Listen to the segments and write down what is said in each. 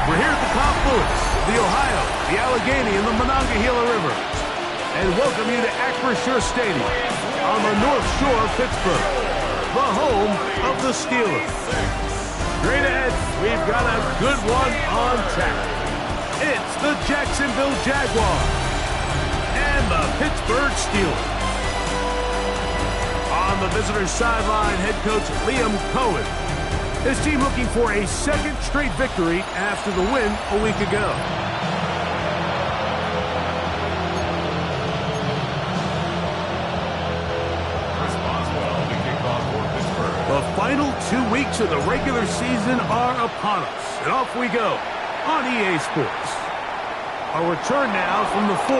We're here at the confluence of the Ohio, the Allegheny, and the Monongahela Rivers, and welcome you to Acrisure Stadium on the North Shore of Pittsburgh, the home of the Steelers. Straight ahead, we've got a good one on tap. It's the Jacksonville Jaguars and the Pittsburgh Steelers. On the visitor's sideline, head coach Liam Cohen. His team looking for a second straight victory after the win a week ago. The final 2 weeks of the regular season are upon us, and off we go on EA Sports. A return now from the 4.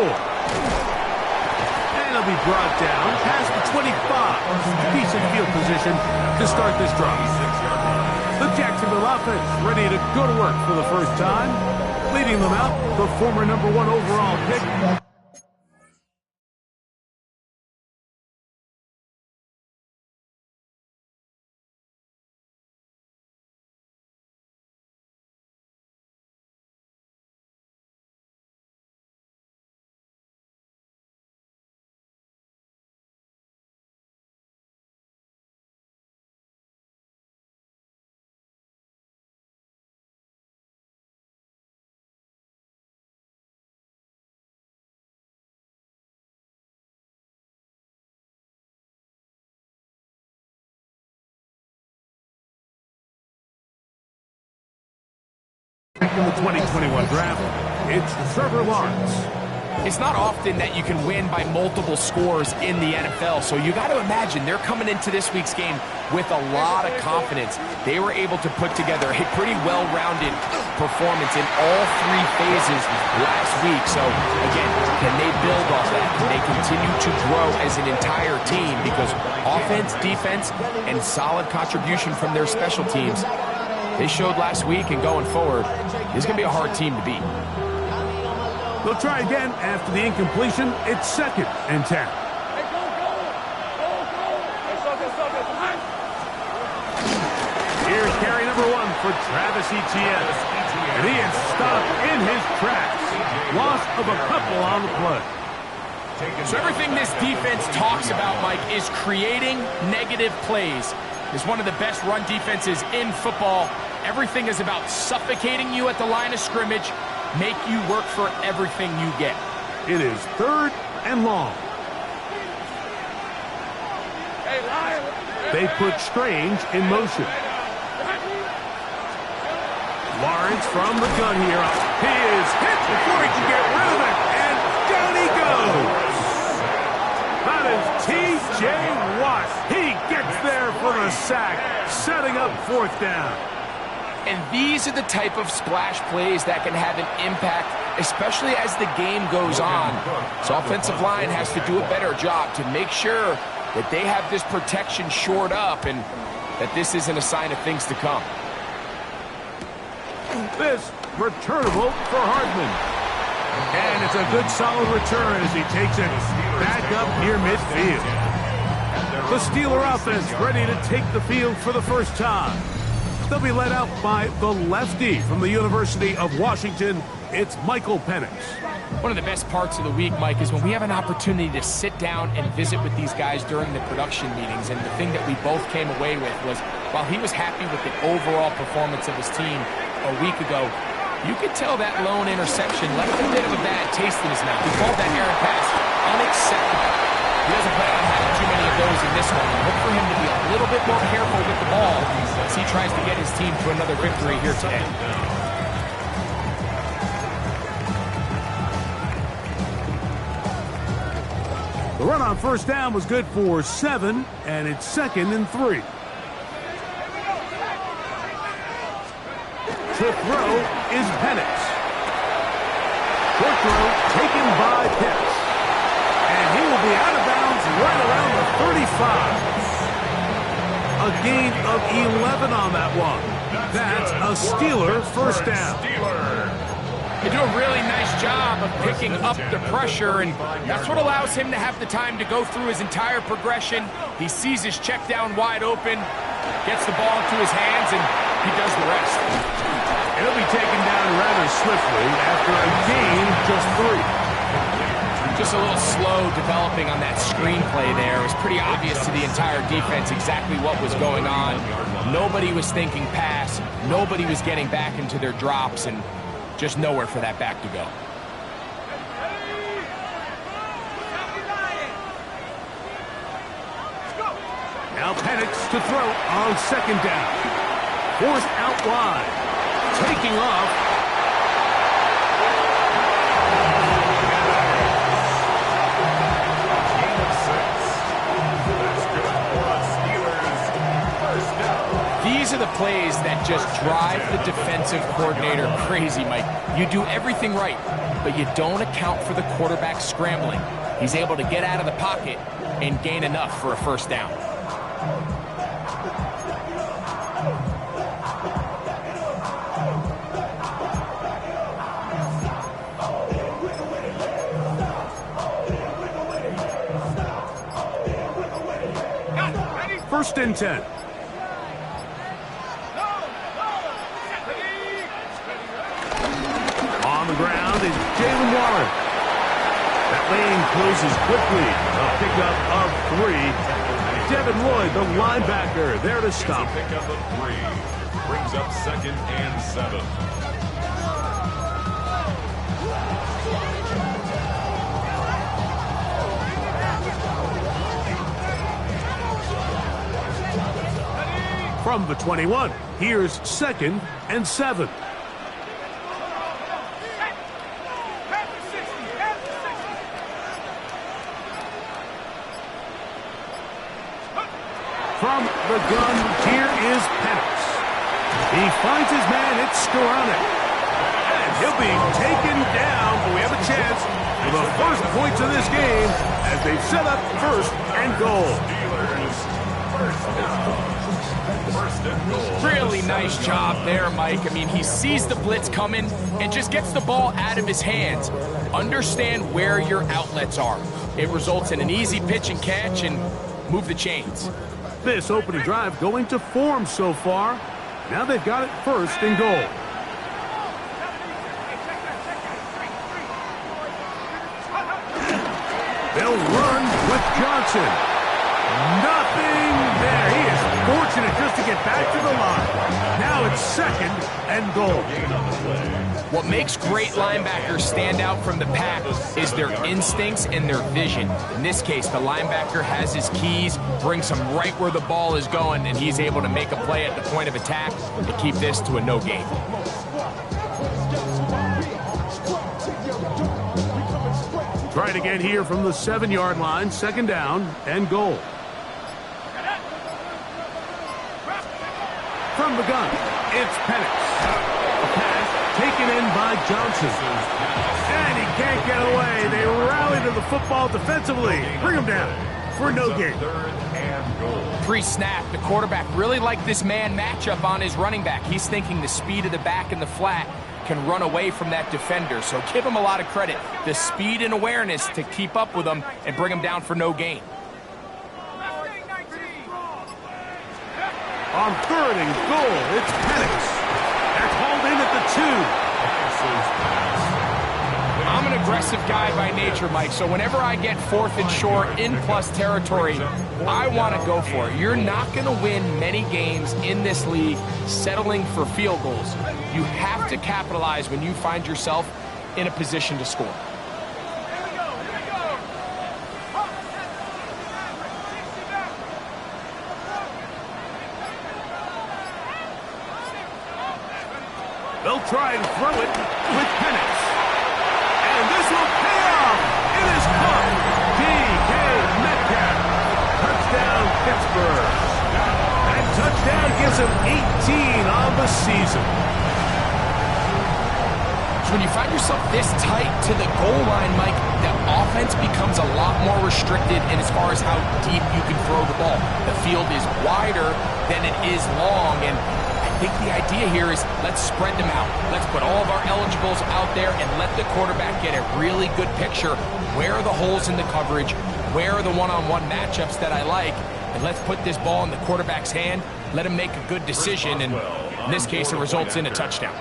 And it'll be brought down past the 25. Decent field position to start this drive. The Jacksonville offense ready to go to work for the first time. Leading them out, the former #1 overall pick. In the 2021 draft, it's Trevor Lawrence. It's not often that you can win by multiple scores in the NFL, so you got to imagine they're coming into this week's game with a lot of confidence. They were able to put together a pretty well-rounded performance in all 3 phases last week. So, again, can they build off that? Can they continue to grow as an entire team? Because offense, defense, and solid contribution from their special teams, they showed last week, and going forward, it's going to be a hard team to beat. They'll try again after the incompletion. It's 2nd and 10. Here's carry #1 for Travis Etienne. And he is stopped in his tracks. Loss of a couple on the play. So everything this defense talks about, Mike, is creating negative plays. It's one of the best run defenses in football. Everything is about suffocating you at the line of scrimmage, make you work for everything you get. It is 3rd and long. They put Strange in motion. Lawrence from the gun here. He is hit before he can get rid of it, and down he goes. That is T.J. Watt. He gets there for the sack, setting up 4th down. And these are the type of splash plays that can have an impact, especially as the game goes on. So offensive line has to do a better job to make sure that they have this protection shored up and that this isn't a sign of things to come. This returnable for Hardman. And it's a good solid return as he takes it back up near midfield. The Steeler offense ready to take the field for the first time. They'll be led out by the lefty from the University of Washington. It's Michael Penix. One of the best parts of the week, Mike, is when we have an opportunity to sit down and visit with these guys during the production meetings. And the thing that we both came away with was, while he was happy with the overall performance of his team a week ago, You could tell that lone interception left a bit of a bad taste in his mouth. He called that errant pass unacceptable. He doesn't plan on having too many of those in this one. Look for him to be a little bit more careful with the ball as he tries to get his team to another victory here today. The run on first down was good for 7, and it's 2nd and 3. To throw is Penix. Short throw taken by Pitts. And he will be out of bounds right around the 35. A gain of 11 on that one. That's a Steeler first down. They do a really nice job of picking up the pressure, and that's what allows him to have the time to go through his entire progression. He sees his check down wide open, gets the ball into his hands, and he does the rest. He'll be taken down rather swiftly after a gain just 3. Just a little slow developing on that screenplay there. It was pretty obvious to the entire defense exactly what was going on. Nobody was thinking pass. Nobody was getting back into their drops, and just nowhere for that back to go. Now Penix to throw on second down. Forced out wide. Taking off. These are the plays that just drive the defensive coordinator crazy, Mike. You do everything right, but you don't account for the quarterback scrambling. He's able to get out of the pocket and gain enough for a first down. First and 10. On the ground is Jalen Warren. That lane closes quickly. A pickup of 3. Devin Lloyd, the linebacker, there to stop. Pickup of 3. Brings up 2nd and 7. From the 21, here's 2nd and 7. From the gun, here is Penix. He finds his man, it's Skoranek. And he'll be taken down, but we have a chance for the first points of this game as they've set up 1st and goal. Really nice job there, Mike. I mean, he sees the blitz coming and just gets the ball out of his hands. Understand where your outlets are. It results in an easy pitch and catch and move the chains. This opening drive going to form so far. Now they've got it 1st and goal. They'll run with Johnson. Nothing there. He is fortunate just to get back to the line. Now it's 2nd and goal. What makes great linebackers stand out from the pack is their instincts and their vision. In this case, the linebacker has his keys, brings him right where the ball is going, and he's able to make a play at the point of attack to keep this to a no gain. Try it again here from the 7-yard line. 2nd down and goal. From the gun, it's Penix. A pass taken in by Johnson. And he can't get away. They rally to the football defensively. Bring him down for no gain. 3rd and goal. Pre-snap, the quarterback really liked this man matchup on his running back. He's thinking the speed of the back in the flat can run away from that defender. So give him a lot of credit. The speed and awareness to keep up with him and bring him down for no gain. On 3rd and goal, it's Penix. That's hauled in at the 2. I'm an aggressive aggressive guy by nature, Mike, so whenever I get 4th and short in plus territory, I want to go for it. You're not going to win many games in this league settling for field goals. You have to capitalize when you find yourself in a position to score. They'll try and throw it with Penix. And this will pay off. It is caught. DK Metcalf. Touchdown, Pittsburgh. That touchdown gives him 18 on the season. When you find yourself this tight to the goal line, Mike, the offense becomes a lot more restricted in as far as how deep you can throw the ball. The field is wider than it is long, and I think the idea here is let's spread them out. Let's put all of our eligibles out there and let the quarterback get a really good picture. Where are the holes in the coverage? Where are the one-on-one matchups that I like? And let's put this ball in the quarterback's hand, let him make a good decision, and in this case, it results in a touchdown.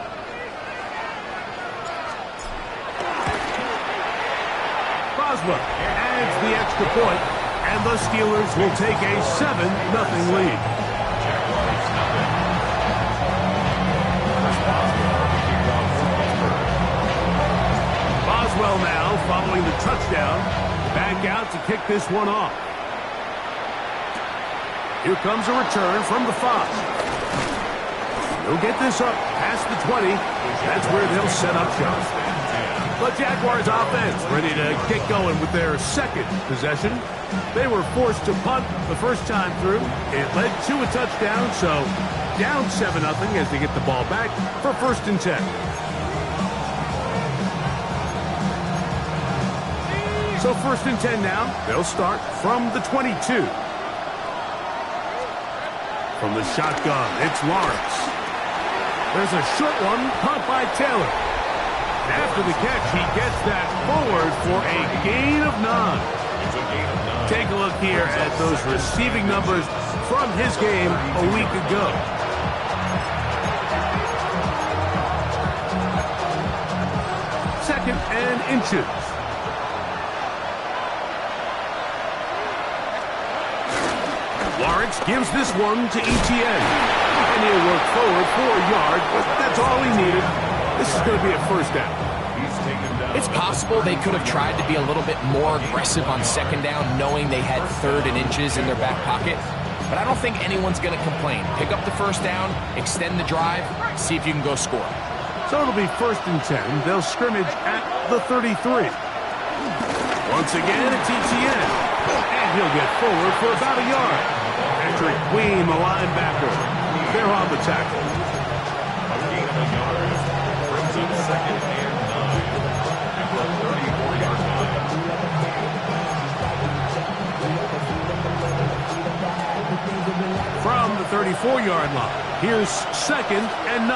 Boswell adds the extra point, and the Steelers will take a 7-0 lead. Boswell now following the touchdown, back out to kick this one off. Here comes a return from the 5. He'll get this up past the 20. That's where they'll set up shop. But Jaguars offense ready to get going with their second possession. They were forced to punt the first time through. It led to a touchdown, so down 7-0 as they get the ball back for 1st and 10. So 1st and 10 now. They'll start from the 22. From the shotgun, it's Lawrence. There's a short one, pumped by Taylor. After the catch, he gets that forward for a gain of 9. Take a look here at those receiving numbers from his game a week ago. Second and inches. Lawrence gives this one to Etienne. And he'll work forward for a yard, but that's all he needed. This is going to be a 1st down. It's possible they could have tried to be a little bit more aggressive on 2nd down, knowing they had 3rd and inches in their back pocket. But I don't think anyone's going to complain. Pick up the 1st down, extend the drive, see if you can go score. So it'll be 1st and 10. They'll scrimmage at the 33. Once again, it's Etienne. And he'll get forward for about a yard. Patrick Queen, the linebacker. They're on the tackle. A gain of a yard brings up 2nd and 9 at the 34-yard line. From the 34-yard line, here's 2nd and 9.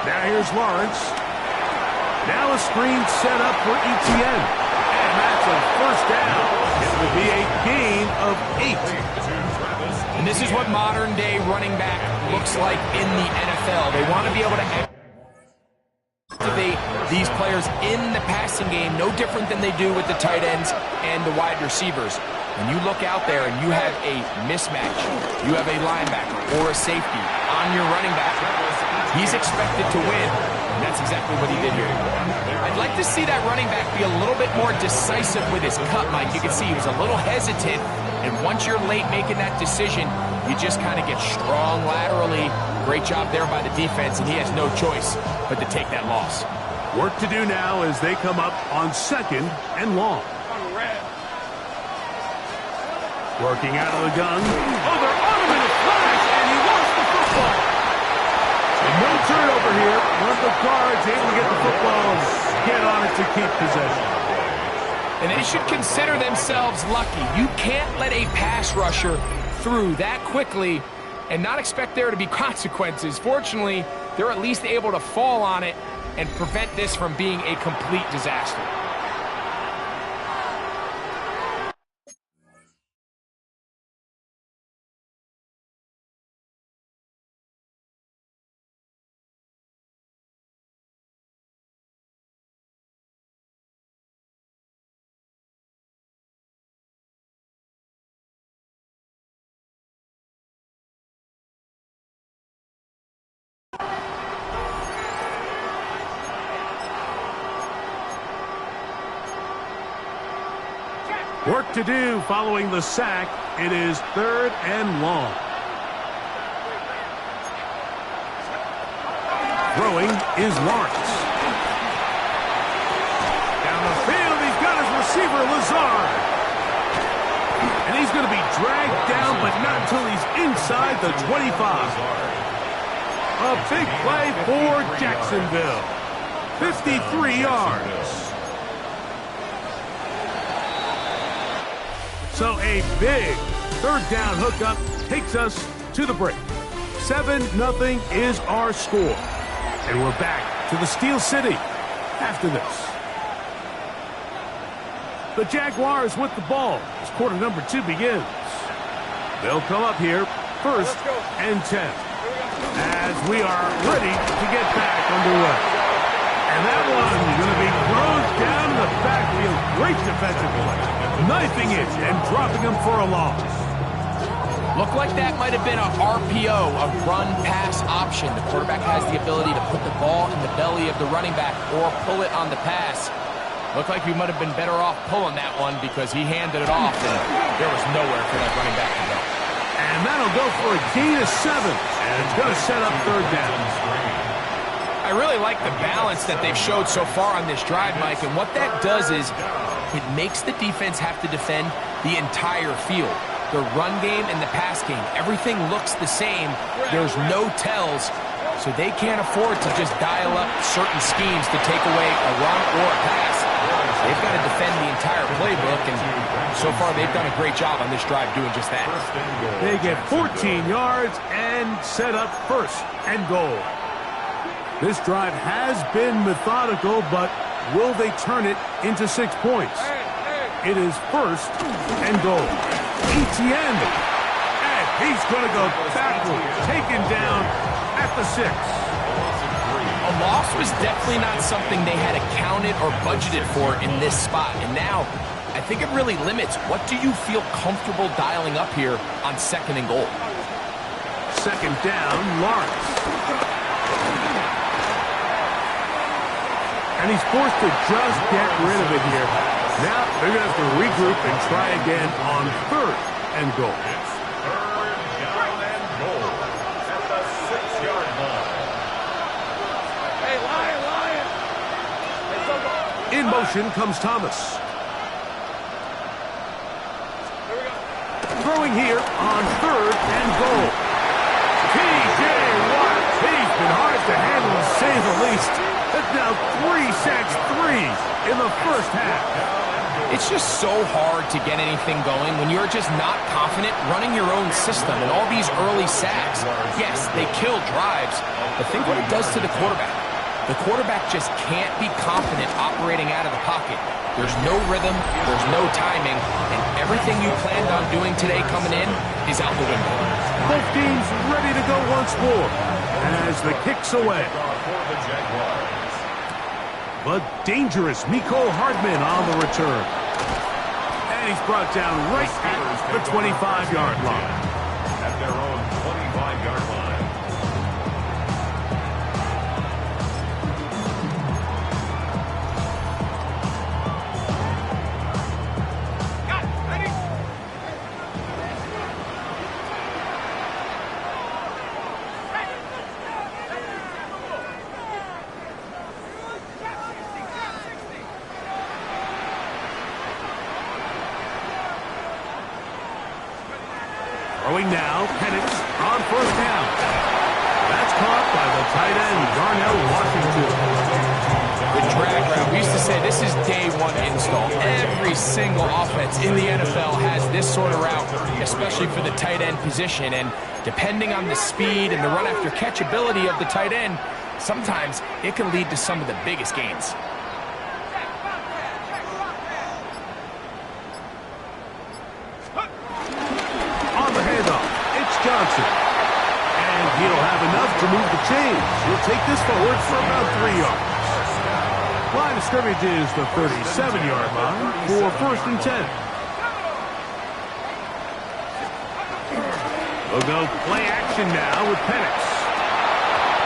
Now here's Lawrence. Now a screen set up for Etienne. And that's a 1st down. It will be a gain of 8. And this is what modern-day running back looks like in the NFL. They want to be able to activate these players in the passing game, no different than they do with the tight ends and the wide receivers. When you look out there and you have a mismatch, you have a linebacker or a safety on your running back, he's expected to win, and that's exactly what he did here. I'd like to see that running back be a little bit more decisive with his cut, Mike. You can see he was a little hesitant, and once you're late making that decision, you just kind of get strong laterally. Great job there by the defense, and he has no choice but to take that loss. Work to do now as they come up on 2nd and long. Working out of the gun. Oh, they're on him in a flash, and he lost the football. And no turnover here. One of the guards able to get the football and get on it to keep possession. And they should consider themselves lucky. You can't let a pass rusher through that quickly and not expect there to be consequences. Fortunately, they're at least able to fall on it and prevent this from being a complete disaster. Work to do following the sack. It is 3rd and long. Throwing is Lawrence. Down the field, he's got his receiver, Lazard. And he's going to be dragged down, but not until he's inside the 25. A big play for Jacksonville. 53 yards. So a big 3rd down hookup takes us to the break. 7-0 is our score. And we're back to the Steel City after this. The Jaguars with the ball as quarter number 2 begins. They'll come up here 1st and 10. As we are ready to get back underway. And that one is going to be thrown down in the backfield. Great defensive play. Knifing it and dropping him for a loss. Looked like that might have been a RPO, a run-pass option. The quarterback has the ability to put the ball in the belly of the running back or pull it on the pass. Looked like we might have been better off pulling that one because he handed it off, and there was nowhere for that running back to go. And that'll go for a gain of 7, and it's going to set up 3rd down. I really like the balance that they've showed so far on this drive, Mike, and what that does is it makes the defense have to defend the entire field. The run game and the pass game, everything looks the same. There's no tells, so they can't afford to just dial up certain schemes to take away a run or a pass. They've got to defend the entire playbook, and so far they've done a great job on this drive doing just that. They get 14 yards and set up 1st and goal. This drive has been methodical, but will they turn it into 6 points? It is 1st and goal. Etienne. And he's going to go backward, taken down at the 6. A loss was definitely not something they had accounted or budgeted for in this spot. And now, I think it really limits what do you feel comfortable dialing up here on 2nd and goal. 2nd down, Lawrence. And he's forced to just get rid of it here. Now they're going to have to regroup and try again on 3rd and goal. It's 3rd down and goal at the 6-yard line. Hey, Lion! In motion comes Thomas. Throwing here on 3rd and goal. T.J. Watt. He's been hard to handle, to say the least. It's now 3 sacks, 3 in the 1st half. It's just so hard to get anything going when you're just not confident running your own system. And all these early sacks, yes, they kill drives, but think what it does to the quarterback. The quarterback just can't be confident operating out of the pocket. There's no rhythm, there's no timing, and everything you planned on doing today coming in is out the window. Both teams ready to go once more as the kick's away. But dangerous Mecole Hardman on the return. And he's brought down right at the 25-yard line. At their own 25-yard line. Throwing now, Penix on 1st down. That's caught by the tight end, Darnell Washington. The drag route, we used to say this is day 1 install. Every single offense in the NFL has this sort of route, especially for the tight end position. And depending on the speed and the run after catch ability of the tight end, sometimes it can lead to some of the biggest gains. Johnson. And he'll have enough to move the chains. He'll take this forward for about 3 yards. Line of scrimmage is the 37-yard line for 1st and 10. We'll go play action now with Penix.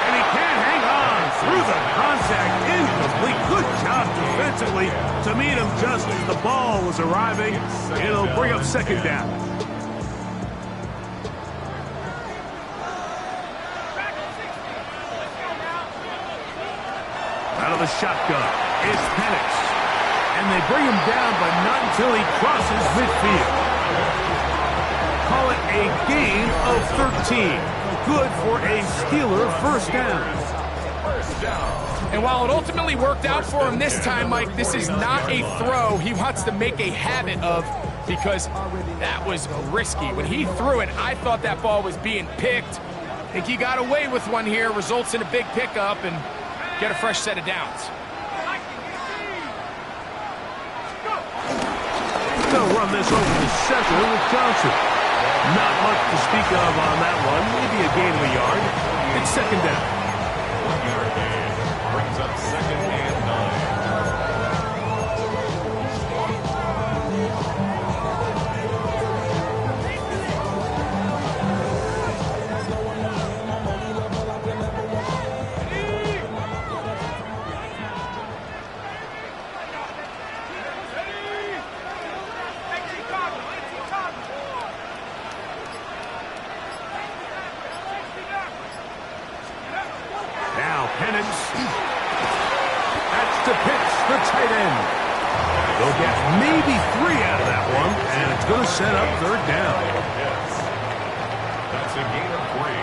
And he can't hang on through the contact. Incomplete. Good job defensively. defensively to meet him just as the ball was arriving. It'll bring up second down. Out of the shotgun, it's Penix. And they bring him down, but not until he crosses midfield. Call it a gain of 13. Good for a Steeler first down. And while it ultimately worked out for him this time, Mike, this is not a throw he wants to make a habit of, because that was risky. When he threw it, I thought that ball was being picked. I think he got away with one here, results in a big pickup, and get a fresh set of downs. They'll run this over the center with Johnson. Not much to speak of on that one. Maybe a gain of a yard. It's second down. 1 yard gain brings up second and 9. Penix. That's to Pitts, the tight end. They'll get maybe 3 out of that one, and it's going to set up third down. Yes. That's a gain of 3.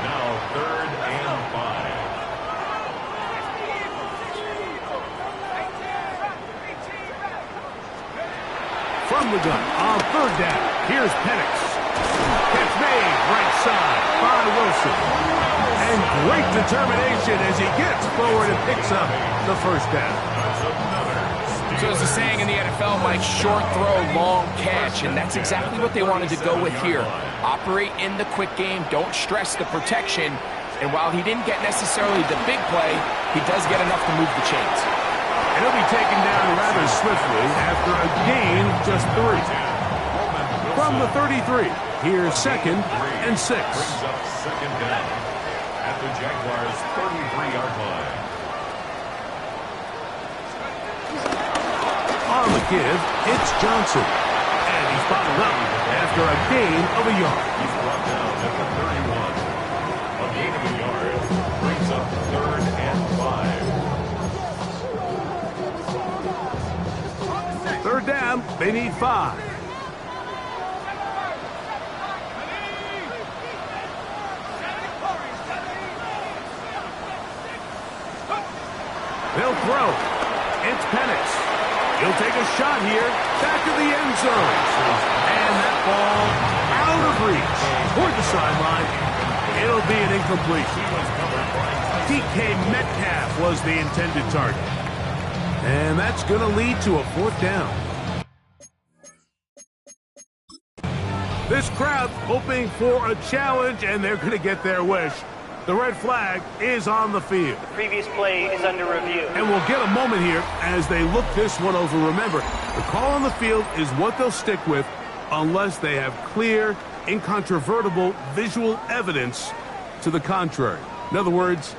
Now third and 5. From the gun on third down. Here's Penix. Catch made right side by Wilson. And great determination as he gets forward and picks up the first down. So as the saying in the NFL, Mike, short throw, long catch, and that's exactly what they wanted to go with here. Operate in the quick game, don't stress the protection, and while he didn't get necessarily the big play, he does get enough to move the chains. And he'll be taken down rather swiftly after a gain of just 3. From the 33, here's second and 6. Brings up second down at the Jaguars' 33-yard line. On the give, it's Johnson. And he's bottled up after a gain of a yard. He's brought down at the 31. A gain of a yard brings up third and 5. Third down, they need 5. They'll throw. It's Penix. He'll take a shot here. Back of the end zone. And that ball out of reach. Toward the sideline. It'll be an incompletion. DK Metcalf was the intended target. And that's going to lead to a fourth down. This crowd hoping for a challenge, and they're going to get their wish. The red flag is on the field. The previous play is under review. And we'll get a moment here as they look this one over. Remember, the call on the field is what they'll stick with unless they have clear, incontrovertible visual evidence to the contrary. In other words,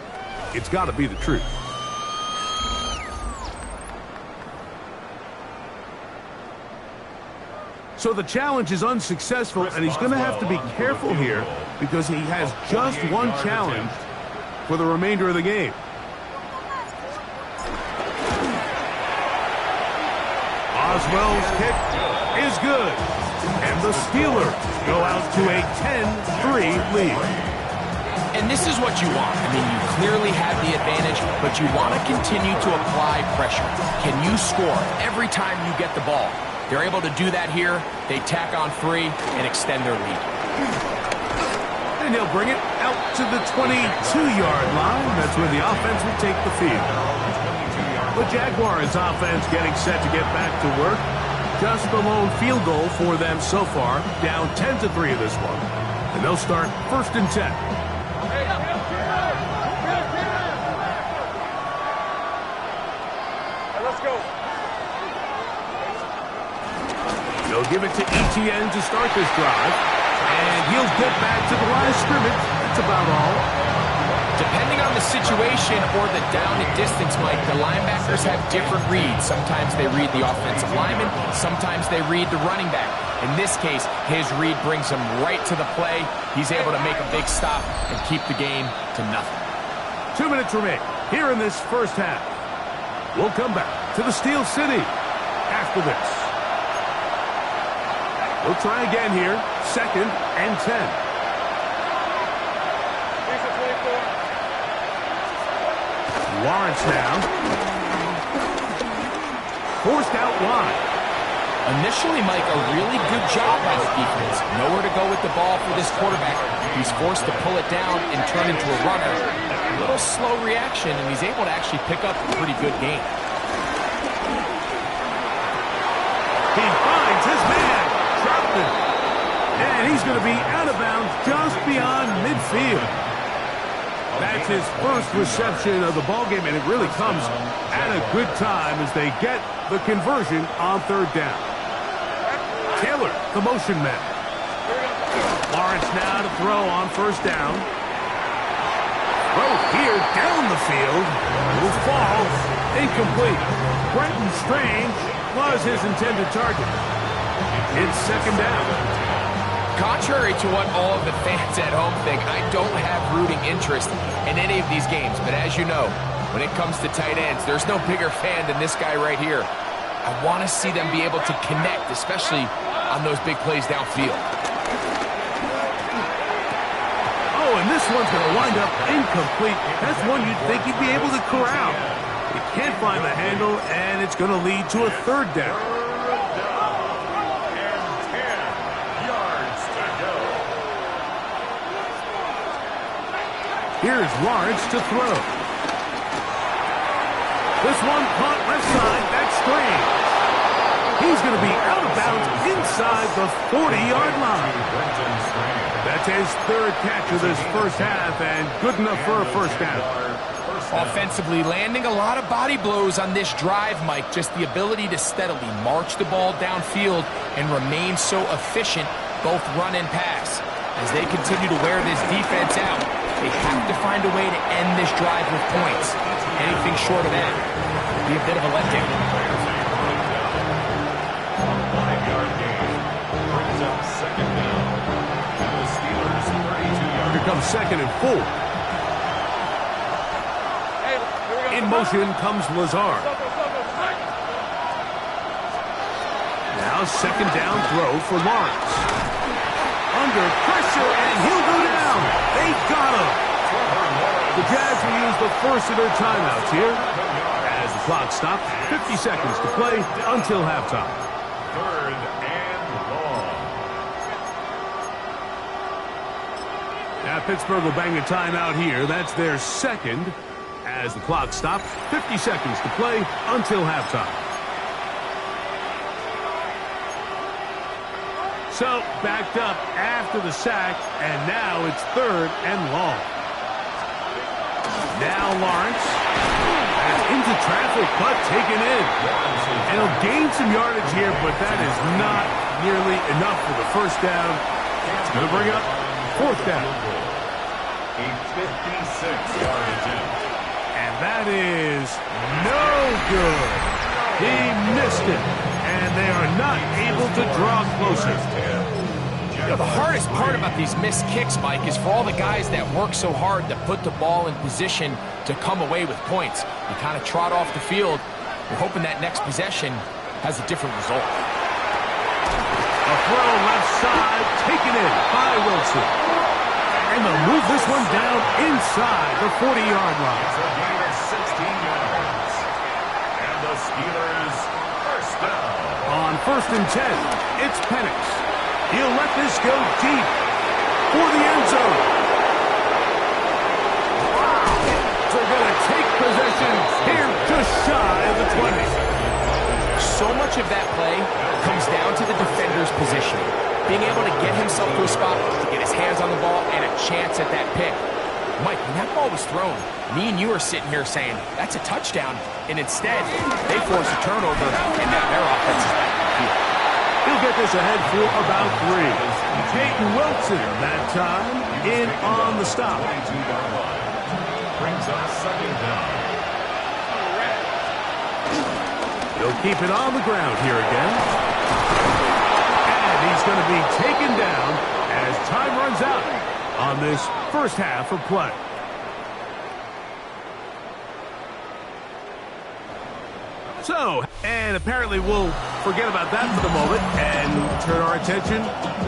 it's got to be the truth. So the challenge is unsuccessful, and he's going to have to be careful here because he has just one challenge for the remainder of the game. Oswell's kick is good, and the Steelers go out to a 10-3 lead. And this is what you want. I mean, you clearly have the advantage, but you want to continue to apply pressure. Can you score every time you get the ball? They're able to do that here. They tack on 3 and extend their lead. And he'll bring it out to the 22-yard line. That's where the offense will take the field. The Jaguars offense getting set to get back to work. Just the lone field goal for them so far. Down 10-3 in this one. And they'll start first and 10. Let's go. They'll give it to Etienne to start this drive. And he'll get back to the line of scrimmage. That's about all. Depending on the situation, option or the down and distance, Mike, the linebackers have different reads. Sometimes they read the offensive lineman. Sometimes they read the running back. In this case, his read brings him right to the play. He's able to make a big stop and keep the game to nothing. 2 minutes remain here in this first half. We'll come back to the Steel City after this. We'll try again here. 2nd and 10. Lawrence now. Forced out wide. Initially, Mike, a really good job by the defense. Nowhere to go with the ball for this quarterback. He's forced to pull it down and turn into a runner. A little slow reaction, and he's able to actually pick up a pretty good game. He finds his man, Troutman. And he's going to be out of bounds just beyond midfield. That's his first reception of the ballgame, and it really comes at a good time as they get the conversion on 3rd down. Taylor, the motion man. Lawrence now to throw on 1st down. Throw here down the field. Will fall. Incomplete. Brenton Strange was his intended target. It's 2nd down. Contrary to what all of the fans at home think, I don't have rooting interest in any of these games. But as you know, when it comes to tight ends, there's no bigger fan than this guy right here. I want to see them be able to connect, especially on those big plays downfield. Oh, and this one's going to wind up incomplete. That's one you'd think he'd be able to corral. He can't find the handle, and it's going to lead to a 3rd down. Here's Lawrence to throw. This one caught left side. That's Strange. He's going to be out of bounds inside the 40-yard line. That's his 3rd catch of this first half, and good enough for a 1st down. Offensively, landing a lot of body blows on this drive, Mike. Just the ability to steadily march the ball downfield and remain so efficient, both run and pass. As they continue to wear this defense out, they have to find a way to end this drive with points. Anything short of that would be a bit of a letdown. 5-yard gain brings up 2nd down to the Steelers' 32-yard. Here comes 2nd and 4. In motion comes Lazard. Now 2nd down throw for Lawrence. Under pressure, and he'll go down. They got him. The Jags will use the first of their timeouts here. As the clock stops, 50 seconds to play until halftime. 3rd and long. Now Pittsburgh will bang a timeout here. That's their 2nd. As the clock stops, 50 seconds to play until halftime. So, backed up after the sack, and now it's 3rd and long. Now Lawrence. That's into traffic, but taken in. And he'll gain some yardage here, but that is not nearly enough for the 1st down. It's going to bring up 4th down. A 56-yard attempt. And that is no good. He missed it. And they are not able to draw closer. You know, the hardest part about these missed kicks, Mike, is for all the guys that work so hard to put the ball in position to come away with points. You kind of trot off the field. You're hoping that next possession has a different result. A throw left side, taken in by Wilson. And they'll move this one down inside the 40-yard line. It's a gain of 16 yards. And the Steelers 1st down. On 1st and 10, it's Penix. He'll let this go deep for the end zone. They're going to take possession here just shy of the 20. So much of that play comes down to the defender's positioning. Being able to get himself to a spot, to get his hands on the ball, and a chance at that pick. Mike, when that ball was thrown, me and you are sitting here saying, that's a touchdown. And instead, they force a turnover, and now their offense is back on the field. He'll get this ahead for about 3. Peyton Wilson that time in on the stop. brings up second down. He'll keep it on the ground here again. And he's going to be taken down as time runs out on this first half of play. So, and apparently we'll forget about that for the moment and turn our attention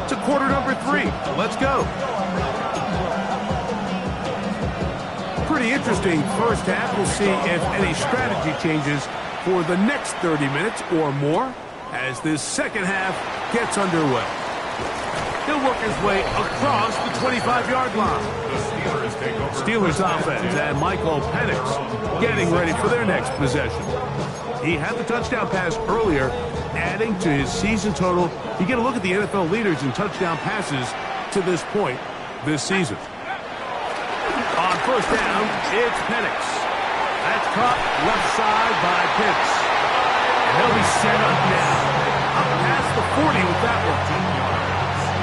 to quarter number 3. Let's go. Pretty interesting first half. We'll see if any strategy changes for the next 30 minutes or more as this second half gets underway. He'll work his way across the 25-yard line. The Steelers take over. Steelers offense and Michael Penix getting ready for their next possession. He had the touchdown pass earlier, adding to his season total. You get a look at the NFL leaders in touchdown passes to this point this season. On first down, it's Penix. That's caught left side by Pitts. And they'll be set up now. Up past the 40 with that one.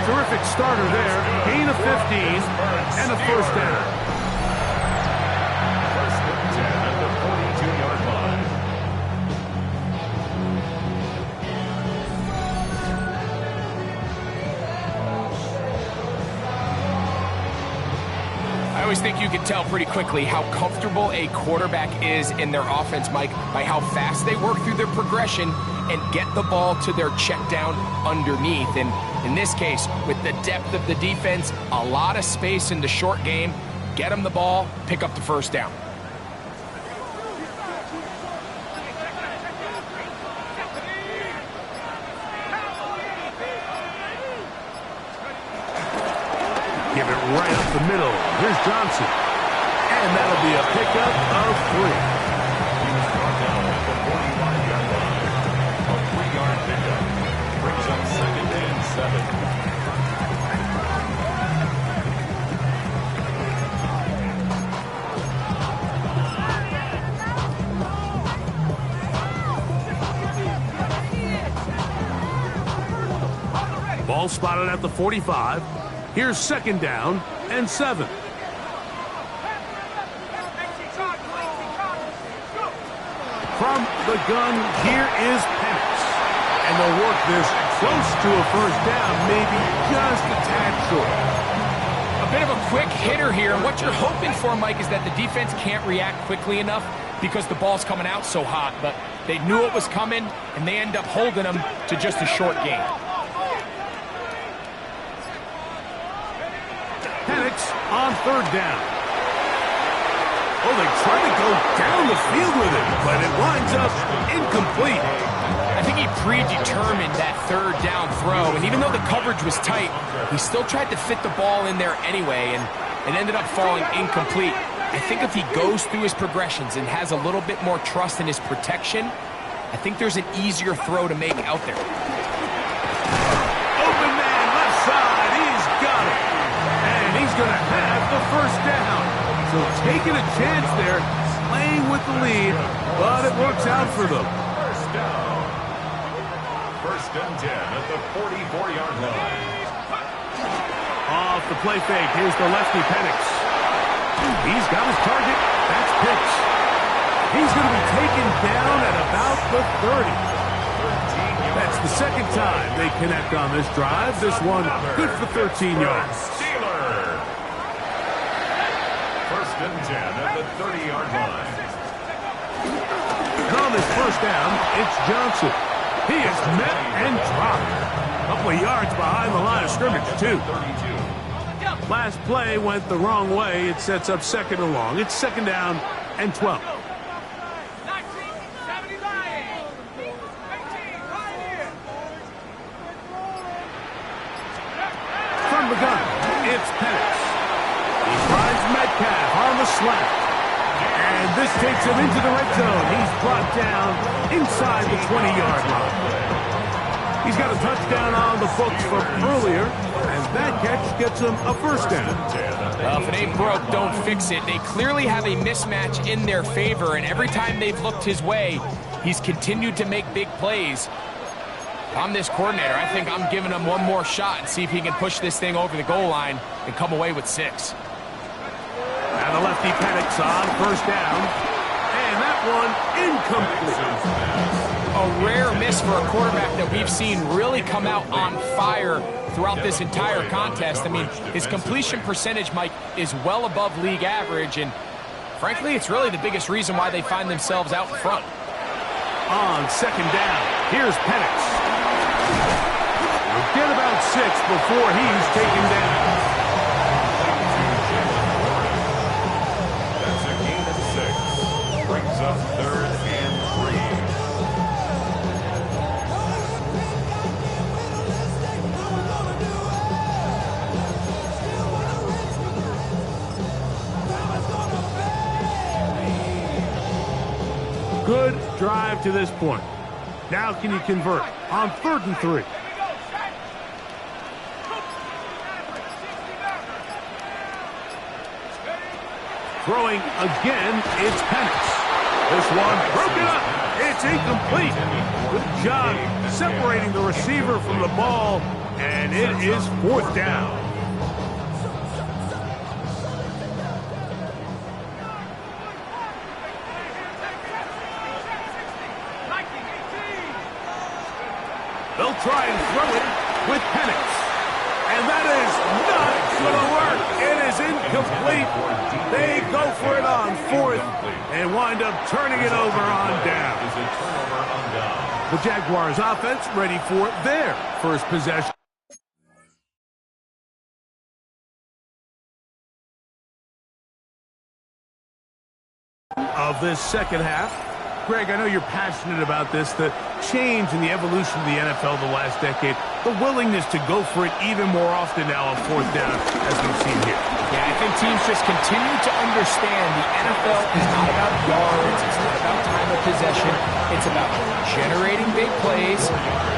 Terrific starter there. Gain of 15 and a first down. First and 10 at the 42-yard line. I always think you can tell pretty quickly how comfortable a quarterback is in their offense, Mike, by how fast they work through their progression and get the ball to their check down underneath. And in this case, with the depth of the defense, a lot of space in the short game, get them the ball, pick up the first down. Give it right up the middle. Here's Johnson. And that'll be a pickup of 3. He was brought down at the 45-yard line. A 3-yard pickup. Brings up second and 7. Ball spotted at the 45. Here's second down and 7. From the gun, here is Penix. And they'll work this close to a first down, maybe just a tad short. A bit of a quick hitter here. What you're hoping for, Mike, is that the defense can't react quickly enough because the ball's coming out so hot. But they knew it was coming, and they end up holding them to just a short gain. Penix on third down. Oh, they try to go down the field with it, but it winds up incomplete. I think he predetermined that third down throw, and even though the coverage was tight, he still tried to fit the ball in there anyway, and it ended up falling incomplete. I think if he goes through his progressions and has a little bit more trust in his protection, I think there's an easier throw to make out there. Open man, left side, he's got it. And he's going to have the first down. So taking a chance there, playing with the lead, but it works out for them. First down. First and 10 at the 44-yard line. Off the play fake, here's the lefty Penix. He's got his target. That's Pitts. He's going to be taken down at about the 30. That's the second time they connect on this drive. This one good for 13 yards. Steelers. First and 10 at the 30-yard line. And on this first down, it's Johnson. He is met and dropped. A couple of yards behind the line of scrimmage, too. 32. Last play went the wrong way. It sets up second and long. It's second down and 12. From the gun, it's Penix. He finds Metcalf on the slant. And this takes him into the red zone. He's brought down inside the 20-yard line. He's got a touchdown on the books from earlier, and that catch gets him a first down. If it ain't broke, don't fix it. They clearly have a mismatch in their favor, and every time they've looked his way, he's continued to make big plays. If I'm this coordinator, I think I'm giving him one more shot and see if he can push this thing over the goal line and come away with 6. And the lefty Penix Penix on first down. And that one incomplete. A rare miss for a quarterback that we've seen really come out on fire throughout this entire contest. I mean, his completion percentage, Mike, is well above league average, and frankly, it's really the biggest reason why they find themselves out in front. On second down, here's Penix. We'll get about 6 before he's taken down. That's a gain of 6. Brings up 3rd and 3. Good drive to this point. Now can you convert on 3rd and 3? Throwing again, it's Penix. This one broken up. It's incomplete. Good job separating the receiver from the ball, and it is 4th down. They'll try and throw it with Penix. And that is not going to work. It is incomplete. They go for it on 4th and wind up turning it over on down. The Jaguars offense ready for their first possession of this second half. Greg, I know you're passionate about this, the change in the evolution of the NFL the last decade, the willingness to go for it even more often now on 4th down, as we've seen here. Yeah, I think teams just continue to understand the NFL is not about yards, it's not about time of possession, it's about generating big plays,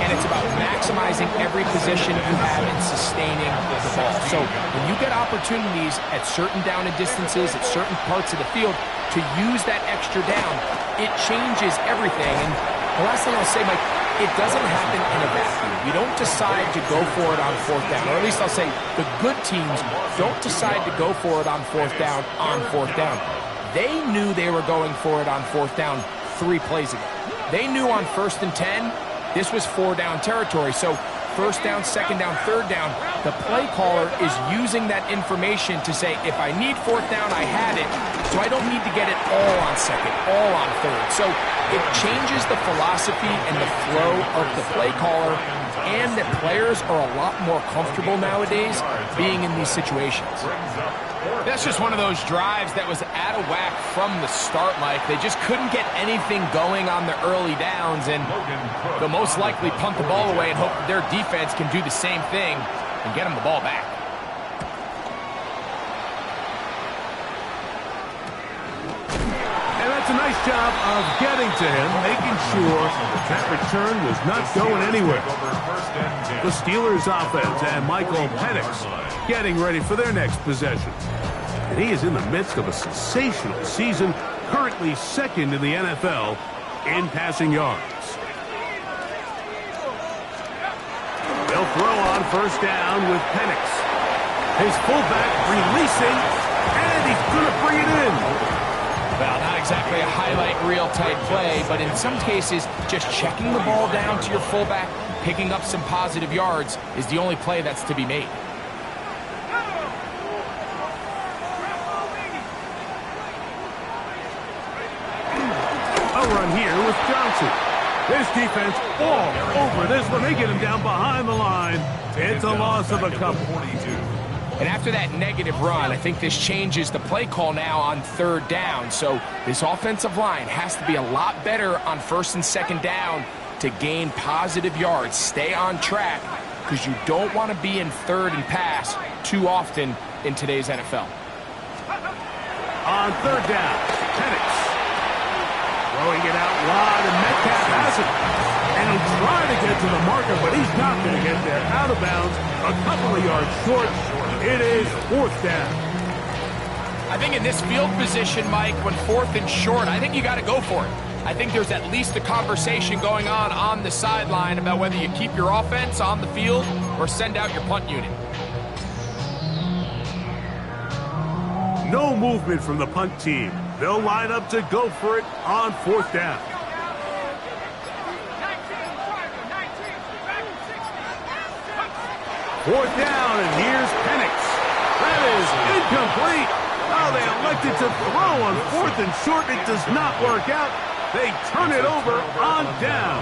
and it's about maximizing every position you have in sustaining the ball. So when you get opportunities at certain down and distances, at certain parts of the field, to use that extra down, it changes everything. And the last thing I'll say, Mike, it doesn't happen in a vacuum. You don't decide to go for it on 4th down, or at least I'll say the good teams don't decide to go for it on 4th down on 4th down. They knew they were going for it on 4th down 3 plays ago. They knew on 1st and 10, this was 4-down territory. So 1st down, 2nd down, 3rd down, the play caller is using that information to say, if I need 4th down, I had it, so I don't need to get it all on 2nd, all on 3rd. So it changes the philosophy and the flow of the play caller, and that players are a lot more comfortable nowadays being in these situations. That's just one of those drives that was out of whack from the start, Mike. They just couldn't get anything going on the early downs, and they'll most likely punt the ball away and hope that their defense can do the same thing and get them the ball back. And that's a nice job of getting to him, making sure that return was not going anywhere. The Steelers offense and Michael Penix getting ready for their next possession. And he is in the midst of a sensational season, currently 2nd in the NFL in passing yards. They'll throw on 1st down with Penix. His fullback releasing, and he's going to bring it in. Well, not exactly a highlight reel type play, but in some cases, just checking the ball down to your fullback, picking up some positive yards is the only play that's to be made. Run here with Johnson. This defense all over this one. They get him down behind the line. It's a loss of a couple. And after that negative run, I think this changes the play call now on 3rd down. So this offensive line has to be a lot better on 1st and 2nd down to gain positive yards. Stay on track, because you don't want to be in 3rd and pass too often in today's NFL. On 3rd down, Penix. Throwing it out wide, and Metcalf has it. And he'll try to get to the marker, but he's not going to get there. Out of bounds, a couple of yards short. It is 4th down. I think in this field position, Mike, when 4th and short, I think you got to go for it. I think there's at least a conversation going on the sideline about whether you keep your offense on the field or send out your punt unit. No No movement from the punt team. They'll line up to go for it on 4th down. Fourth down, and here's Penix. That is incomplete. Oh, they elected to throw on 4th and short. It does not work out. They turn it over on down.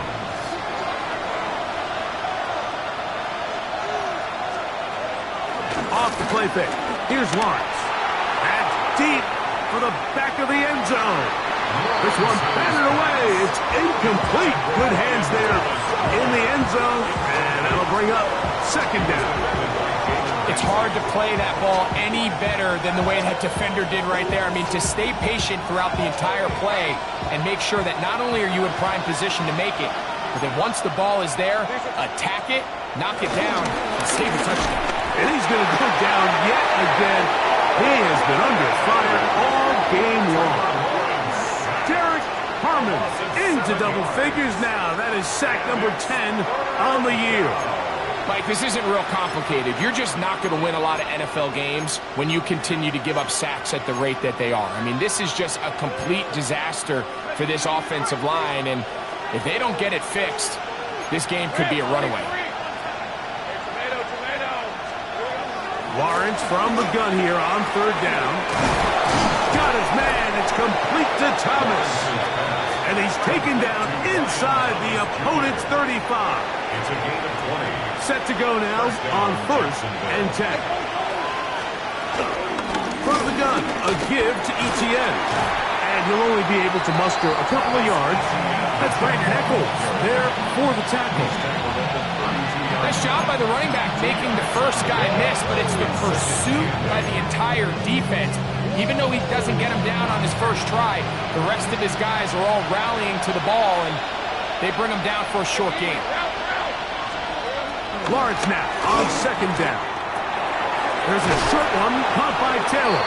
Off the play fake. Here's Lawrence. And deep for the back of the end zone. This one batted away. It's incomplete. Good hands there in the end zone. And that'll bring up 2nd down. It's hard to play that ball any better than the way that defender did right there. I mean, to stay patient throughout the entire play and make sure that not only are you in prime position to make it, but then once the ball is there, attack it, knock it down, and save a touchdown. And he's going to go down yet again. He has been under fire all game long. Derek Harmon into double figures now. That is sack number 10 on the year. Mike, this isn't real complicated. You're just not going to win a lot of NFL games when you continue to give up sacks at the rate that they are. I mean, this is just a complete disaster for this offensive line, and if they don't get it fixed, this game could be a runaway. Lawrence from the gun here on 3rd down. Got his man. It's complete to Thomas. And he's taken down inside the opponent's 35. It's a gain of 20. Set to go now on 1st and 10. From the gun, a give to Etienne. And he'll only be able to muster a couple of yards. That's Brandon Echols there for the tackle. Nice job by the running back making the first guy miss, but it's the pursuit by the entire defense. Even though he doesn't get him down on his first try, the rest of his guys are all rallying to the ball, and they bring him down for a short gain. Lawrence now on 2nd down. There's a short one caught by Taylor.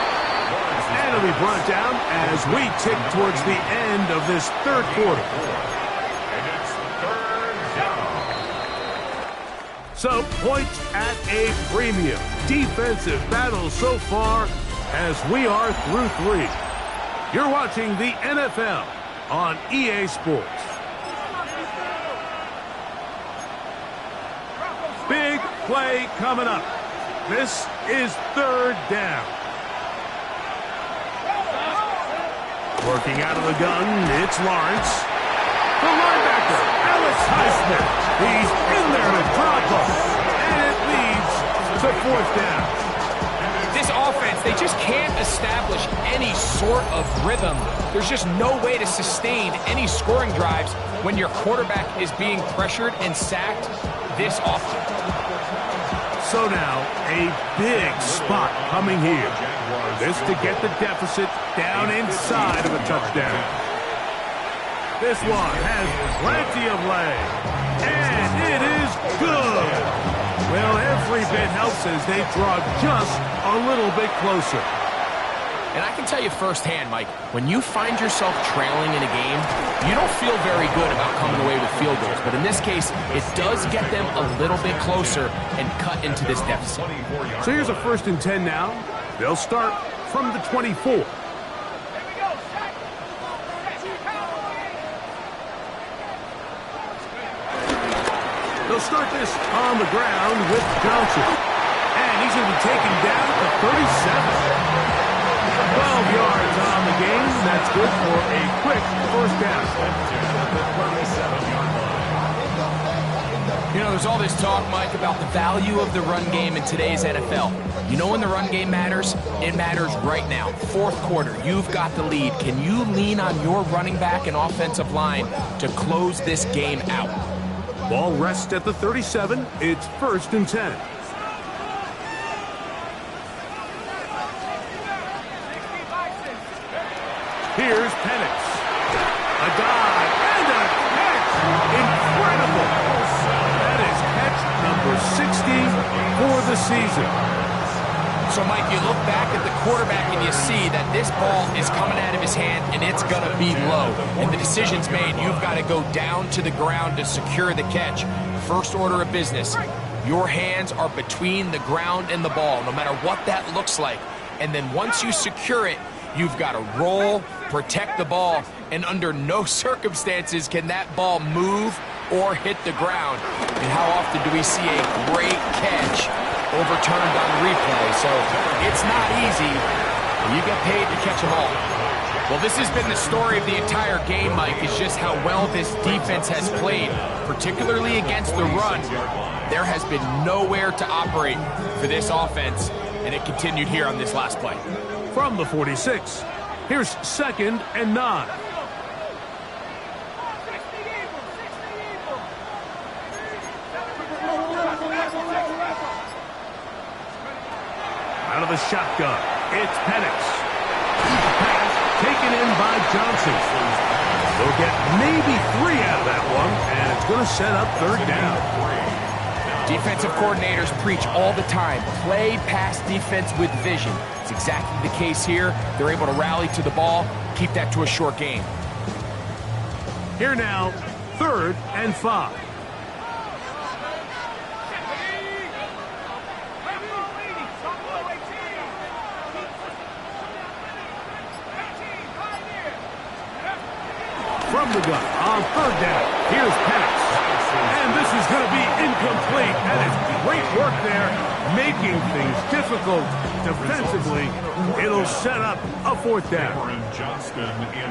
And it'll be brought down as we tick towards the end of this 3rd quarter. And it's 3rd down. So, points at a premium. Defensive battle so far as we are through 3. You're watching the NFL on EA Sports. Big play coming up. This is 3rd down. Working out of the gun, it's Lawrence. The linebacker, Alex Highsmith. He's in there to drop him. And it leads to 4th down. This offense, they just can't establish any sort of rhythm. There's just no way to sustain any scoring drives when your quarterback is being pressured and sacked this often. So now, a big spot coming here. This to get the deficit down inside of a touchdown. This one has plenty of leg. And it is good. Well, every bit helps as they draw just a little bit closer. And I can tell you firsthand, Mike, when you find yourself trailing in a game, you don't feel very good about coming away with field goals. But in this case, it does get them a little bit closer and cut into this deficit. So here's a 1st and 10 now. They'll start from the 24. They'll start this on the ground with Johnson. And he's going to be taken down to 37. 12 yards on the game. That's good for a quick 1st down. You know, there's all this talk, Mike, about the value of the run game in today's NFL. You know when the run game matters? It matters right now. 4th quarter, you've got the lead. Can you lean on your running back and offensive line to close this game out? Ball rests at the 37. It's 1st and 10. Here's Penix. A dive and a catch. Incredible. That is catch number 60 for the season. So, Mike, you look back at the quarterback and you see that this ball is coming out of his hand and it's going to be low. And the decision's made. You've got to go down to the ground to secure the catch. First order of business. Your hands are between the ground and the ball. No matter what that looks like, and then once you secure it, you've got to roll, protect the ball, and under no circumstances can that ball move or hit the ground. And how often do we see a great catch overturned on replay? So it's not easy, but you get paid to catch them all. Well, this has been the story of the entire game, Mike, is just how well this defense has played, particularly against the run. There has been nowhere to operate for this offense, and it continued here on this last play. From the 46, here's 2nd and 9. Out of the shotgun, it's Penix. Pass taken in by Johnson. They'll get maybe 3 out of that one, and it's going to set up 3rd down. Defensive coordinators preach all the time, play pass defense with vision. It's exactly the case here. They're able to rally to the ball, keep that to a short game. Here now, 3rd and 5. From the gun on 3rd down, here's Penix. And this is going to be incomplete. That is great work there, making things difficult defensively. It'll set up a 4th down.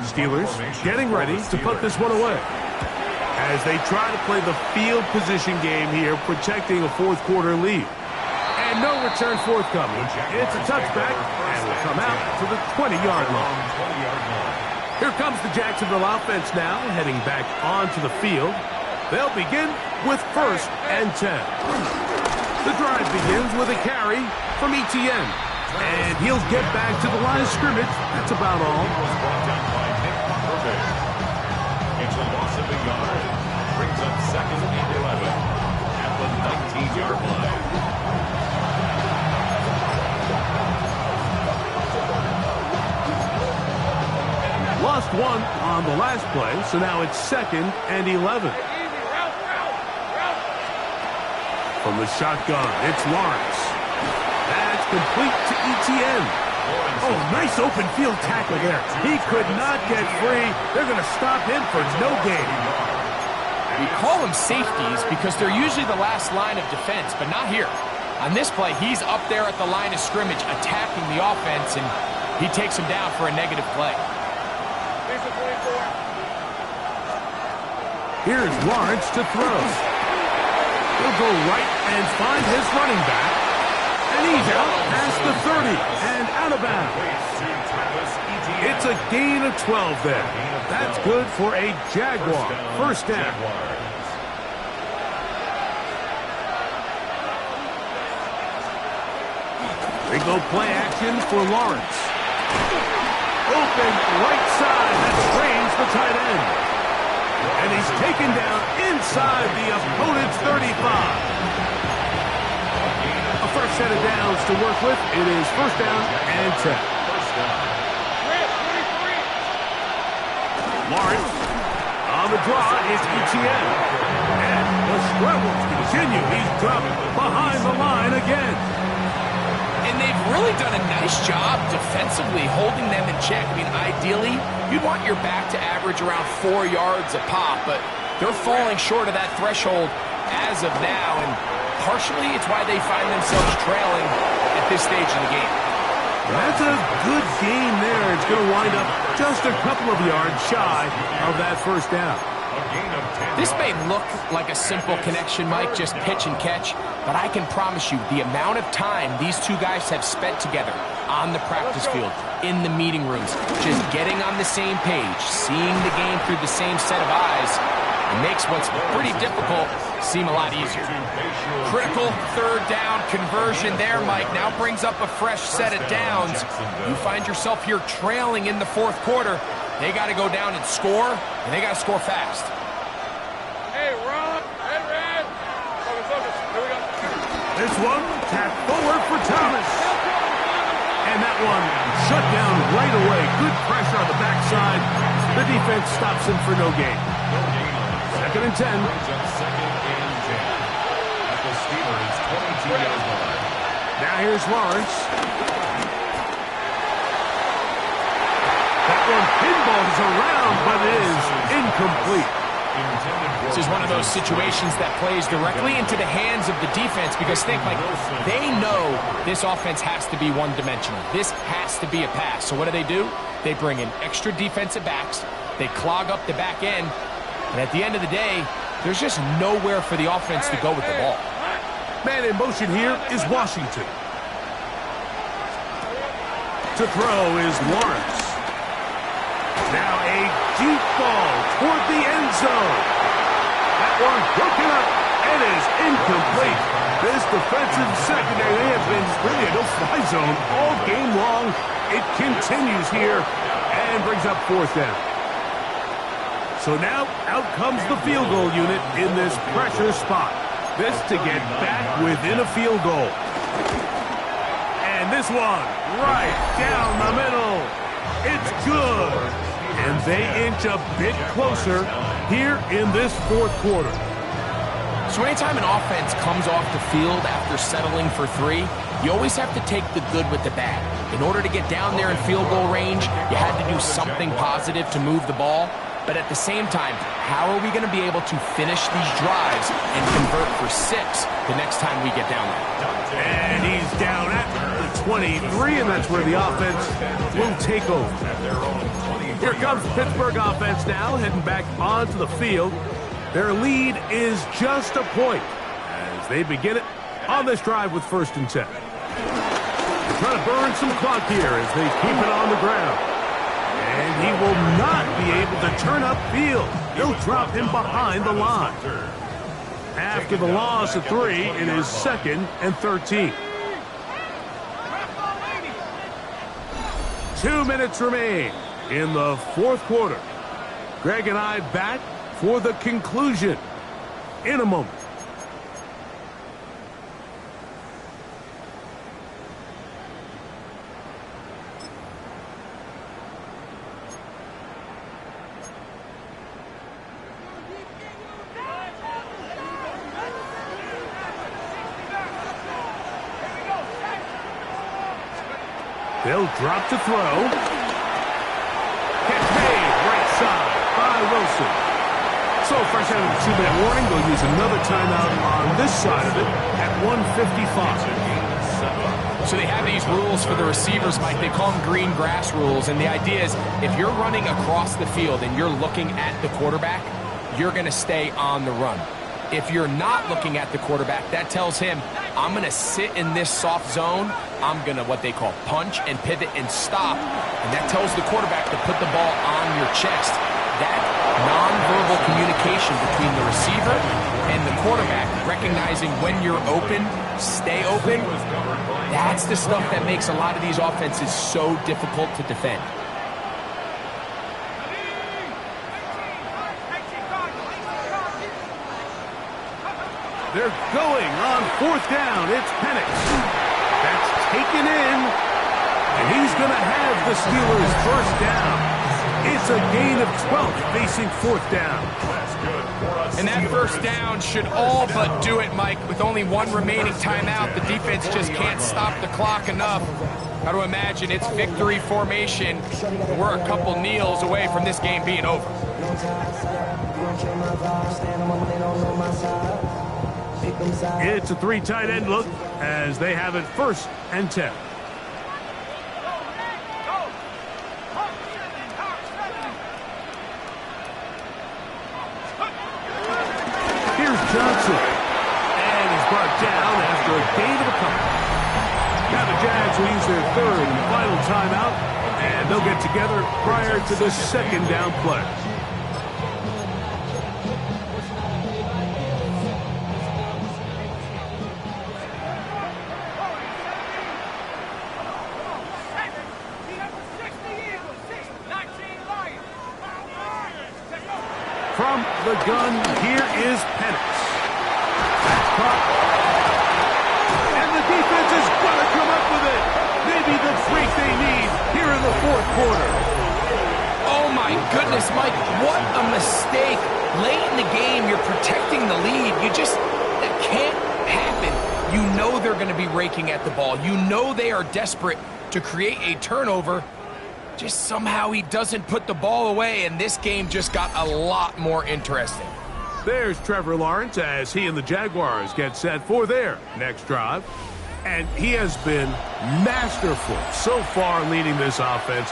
Steelers getting ready to put this one away, as they try to play the field position game here, protecting a 4th quarter lead. And no return forthcoming. It's a touchback, and will come out to the 20-yard line. Here comes the Jacksonville offense now, heading back onto the field. They'll begin with 1st and 10. The drive begins with a carry from Etienne. And he'll get back to the line of scrimmage. That's about all. It's a loss of a yard. Brings up 2nd and 11 at the 19-yard line. Lost 1 on the last play, so now it's 2nd and 11. From the shotgun, it's Lawrence. That's complete to Etienne. Oh, nice open field tackle there. He could not get free. They're going to stop him for no gain. We call them safeties because they're usually the last line of defense, but not here. On this play, he's up there at the line of scrimmage attacking the offense, and he takes him down for a negative play. Here's Lawrence to throw. He'll go right and find his running back. And he's out past the 30 and out of bounds. It's a gain of 12 there. That's good for a Jaguar 1st down. They go play action for Lawrence. Open right side. That strains the tight end. And he's taken down inside the opponent's 35. A fresh set of downs to work with. It is 1st down and 10. Lawrence on the draw is Etienne. And the struggles continue. He's dropped behind the line again. And they've really done a nice job defensively holding them in check. I mean, ideally, you'd want your back to average around 4 yards a pop, but they're falling short of that threshold as of now, and partially it's why they find themselves trailing at this stage of the game. That's a good game there. It's going to wind up just a couple of yards shy of that 1st down. This may look like a simple connection, Mike, just pitch and catch, but I can promise you the amount of time these two guys have spent together on the practice field, in the meeting rooms, just getting on the same page, seeing the game through the same set of eyes, it makes what's pretty difficult seem a lot easier. Critical 3rd down conversion there, Mike, now brings up a fresh set of downs. You find yourself here trailing in the 4th quarter. They got to go down and score, and they got to score fast. Hey, Rob, red. Focus. Here we go. This one tapped forward for Thomas. And that one shut down right away. Good pressure on the backside. The defense stops him for no gain. 2nd and 10. Now here's Lawrence. goes around, but it is incomplete. This is one of those situations that plays directly into the hands of the defense because think, like, they know this offense has to be one-dimensional. This has to be a pass. So what do? They bring in extra defensive backs. They clog up the back end. And at the end of the day, there's just nowhere for the offense to go with the ball. Man in motion here is Washington. To throw is Lawrence. Now a deep ball toward the end zone. That one broken up and is incomplete. This defensive secondary, they have been really a no-fly zone all game long. It continues here and brings up fourth down. So now out comes the field goal unit in this pressure spot. This to get back within a field goal. And this one right down the middle. It's good. And they inch a bit closer here in this fourth quarter. So anytime an offense comes off the field after settling for three, you always have to take the good with the bad. In order to get down there in field goal range, you had to do something positive to move the ball. But at the same time, how are we going to be able to finish these drives and convert for 6 the next time we get down there? And he's down at the 23, and that's where the offense will take over. Here comes the Pittsburgh offense now, heading back onto the field. Their lead is just a point as they begin it on this drive with 1st and 10. They're trying to burn some clock here as they keep it on the ground. And he will not be able to turn upfield. They'll drop him behind the line. After the loss of 3, it is 2nd and 13. 2 minutes remain in the fourth quarter. Greg and I back for the conclusion in a moment. They'll drop to throw. Catch made right side by Wilson. So fresh out of the 2-minute warning, they'll use another timeout on this side of it at 1:55. So they have these rules for the receivers, Mike. They call them green grass rules. And the idea is if you're running across the field and you're looking at the quarterback, you're going to stay on the run. If you're not looking at the quarterback, that tells him, I'm going to sit in this soft zone. I'm going to what they call punch and pivot and stop. And that tells the quarterback to put the ball on your chest. That nonverbal communication between the receiver and the quarterback, recognizing when you're open, stay open, that's the stuff that makes a lot of these offenses so difficult to defend. They're going on 4th down. It's Penix. That's taken in. And he's going to have the Steelers' 1st down. It's a gain of 12 facing 4th down. And that 1st down should all but do it, Mike. With only 1 remaining timeout, the defense just can't stop the clock enough. Got to imagine it's victory formation. We're a couple kneels away from this game being over. It's a 3 tight end look as they have it 1st and 10. Here's Johnson. And he's brought down after a gain of a couple. Now the Jags will use their 3rd and final timeout, and they'll get together prior to the 2nd down play. From the gun, here is Penix. That's caught. And the defense is going to come up with it. Maybe the break they need here in the 4th quarter. Oh, my goodness, Mike. What a mistake. Late in the game, you're protecting the lead. That can't happen. You know they're going to be raking at the ball. You know they are desperate to create a turnover. Just somehow he doesn't put the ball away, and this game just got a lot more interesting. There's Trevor Lawrence as he and the Jaguars get set for their next drive. And he has been masterful so far leading this offense.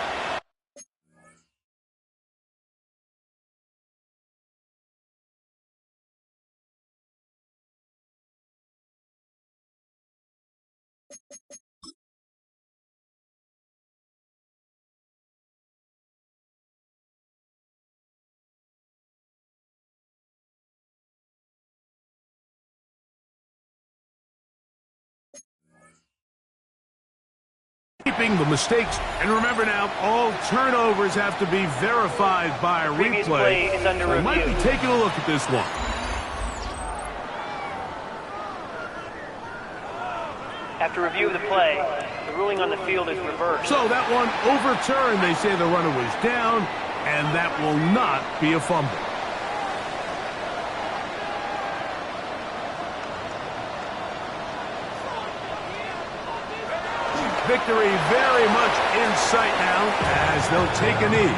Keeping the mistakes. And remember now, all turnovers have to be verified by a Previous play is under So might be review. taking a look at this one. After review of the play, the ruling on the field is reversed. So that one overturned. They say the runner was down, and that will not be a fumble. Victory very much in sight now as they'll take a knee.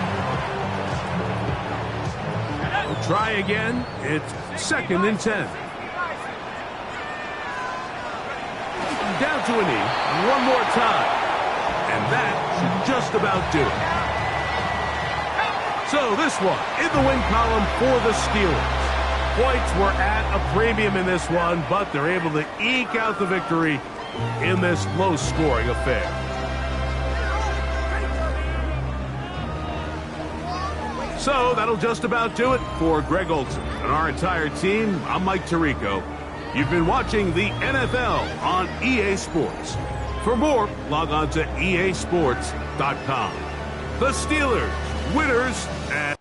We'll try again. It's 2nd and 10. Down to a knee. One more time. And that should just about do it. So this one in the win column for the Steelers. Points were at a premium in this one, but they're able to eke out the victory in this low-scoring affair. So that'll just about do it for Greg Olson and our entire team. I'm Mike Tirico. You've been watching the NFL on EA Sports. For more, log on to easports.com. The Steelers, winners, and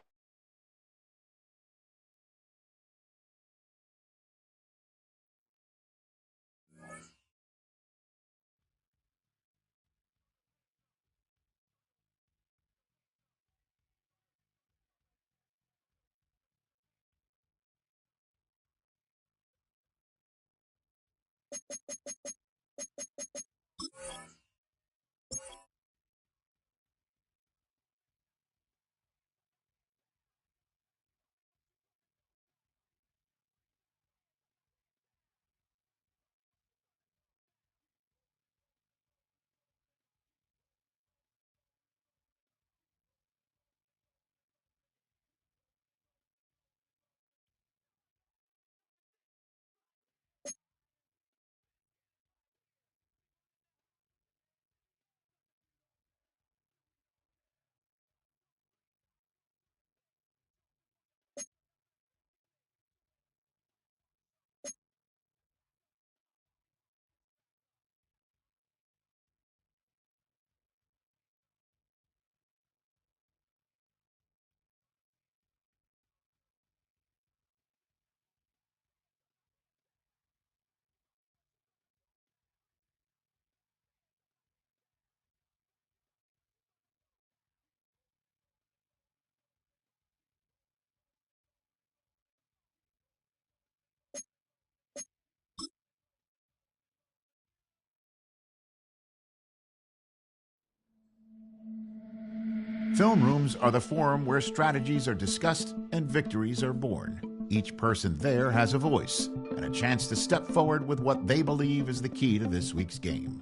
Film rooms are the forum where strategies are discussed and victories are born. Each person there has a voice and a chance to step forward with what they believe is the key to this week's game.